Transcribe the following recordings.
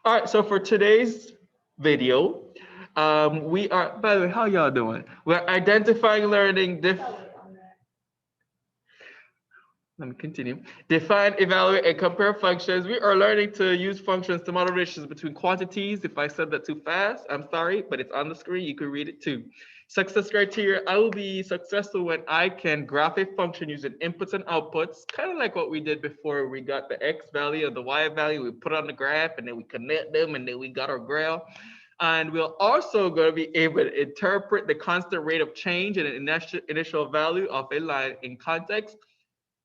All right, so for today's video, we are, by the way, how y'all doing? We're identifying learning, let me continue. Define, evaluate, and compare functions. We are learning to use functions to model relations between quantities. If I said that too fast, I'm sorry, but it's on the screen. You can read it too. Success criteria. I will be successful when I can graph a function using inputs and outputs, kind of like what we did before. We got the x value or the y value, we put on the graph, and then we connect them, and then we got our graph. And we're also going to be able to interpret the constant rate of change and an initial value of a line in context.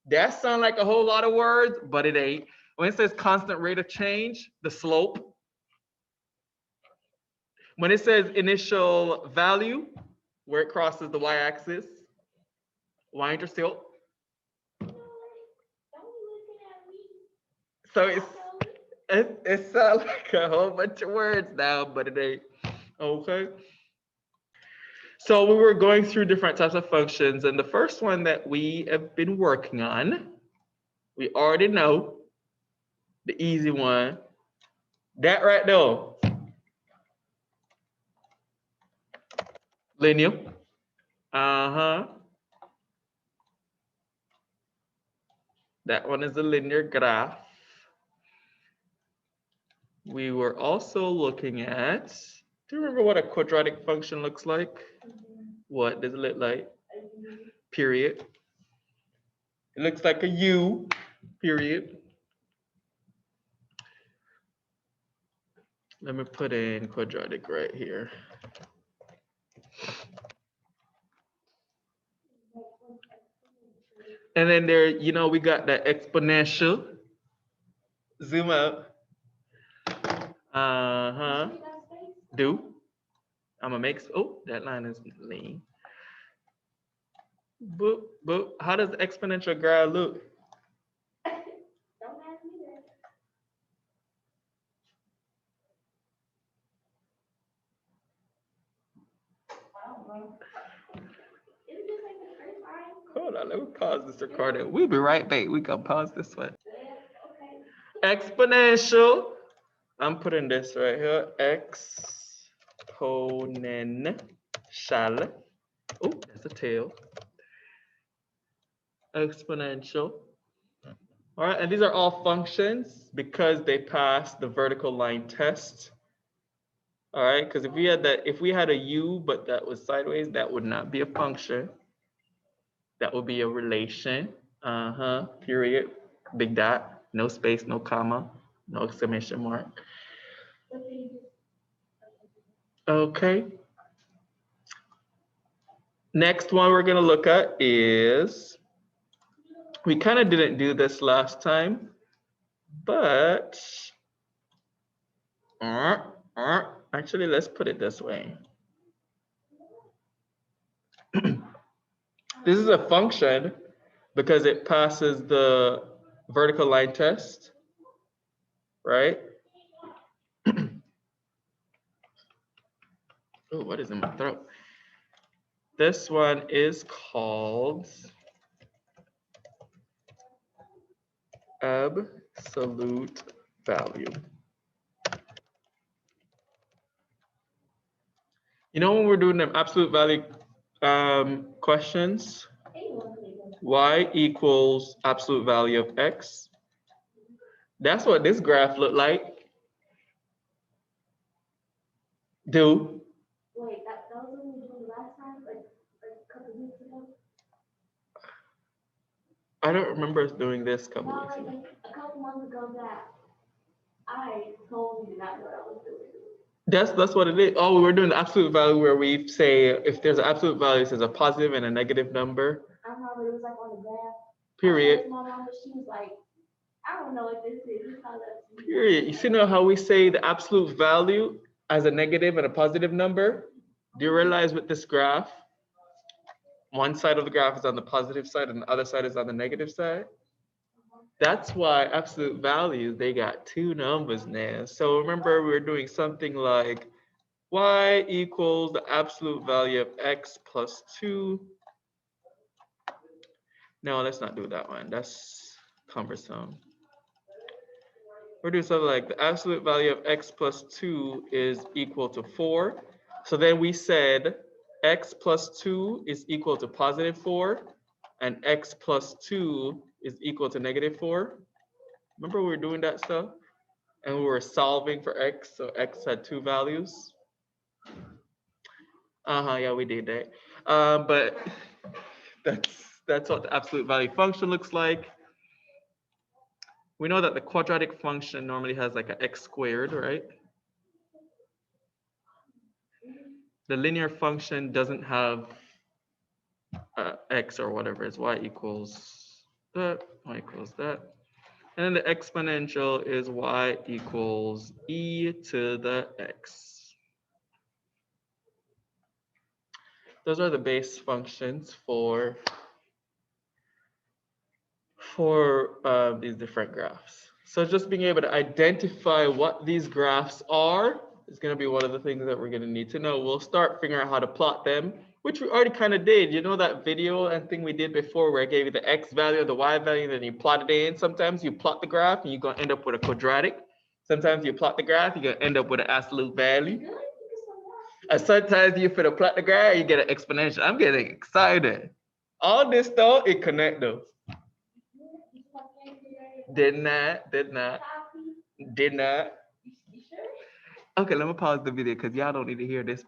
That sounds like a whole lot of words, but it ain't. When it says constant rate of change, the slope. When it says initial value, where it crosses the y-axis, y-intercept. So it sounds like a whole bunch of words now, but it ain't. Okay. So we were going through different types of functions, and the first one that we have been working on, we already know the easy one. That right there, linear. Uh-huh. That one is a linear graph. We were also looking at, do you remember what a quadratic function looks like? What does it look like? Period. It looks like a U, period. Let me put in quadratic right here. And then there, we got the exponential. Zoom out. Uh-huh. Do. I'm gonna make, oh, that line is lean. Boop, boop. How does the exponential graph look? Hold on, let me pause this recording. We'll be right back. We can pause this one. Exponential. I'm putting this right here. Exponential. Oh, that's a tail. Exponential. All right, and these are all functions because they pass the vertical line test. All right, because if we had a u but that was sideways, that would not be a function. That would be a relation. Uh-huh. Period. Big dot. No space, no comma, no exclamation mark. Okay. Next one we're gonna look at is, we kind of didn't do this last time, but actually let's put it this way. This is a function because it passes the vertical line test, right? Oh, what is in my throat? This one is called absolute value. When we're doing them absolute value questions, y equals absolute value of x. That's what this graph looked like. Do. Wait, that was what we did last time, like a couple weeks ago? I don't remember us doing this a couple weeks ago. A couple months ago that I told you not what I was doing. That's what it is. Oh, we were doing the absolute value where we say if there's an absolute value, it says a positive and a negative number. I remember it was like on the graph. Period. My mom, she was like, I don't know what this is. Period. You see now how we say the absolute value as a negative and a positive number? Do you realize with this graph, one side of the graph is on the positive side and the other side is on the negative side? That's why absolute values, they got two numbers now. So remember we were doing something like y equals the absolute value of x plus 2. No, let's not do that one. That's cumbersome. We're doing something like the absolute value of x plus 2 is equal to 4. So then we said x plus 2 is equal to positive 4, and x plus 2 is equal to negative 4. Remember we were doing that stuff? And we were solving for x, so x had 2 values. Yeah, we did that. But that's what the absolute value function looks like. We know that the quadratic function normally has like an x squared, right? The linear function doesn't have x or whatever, it's y equals that, y equals that. And then the exponential is y equals e to the x. Those are the base functions for these different graphs. So just being able to identify what these graphs are is going to be one of the things that we're going to need to know. We'll start figuring out how to plot them, which we already kind of did. You know that video and thing we did before where I gave you the x value, the y value, and then you plot it in. Sometimes you plot the graph and you're going to end up with a quadratic. Sometimes you plot the graph, you're going to end up with an absolute value. And sometimes you put a plot the graph, you get an exponential. I'm getting excited. All this though, it connect those. Did not. Okay, let me pause the video because y'all don't need to hear this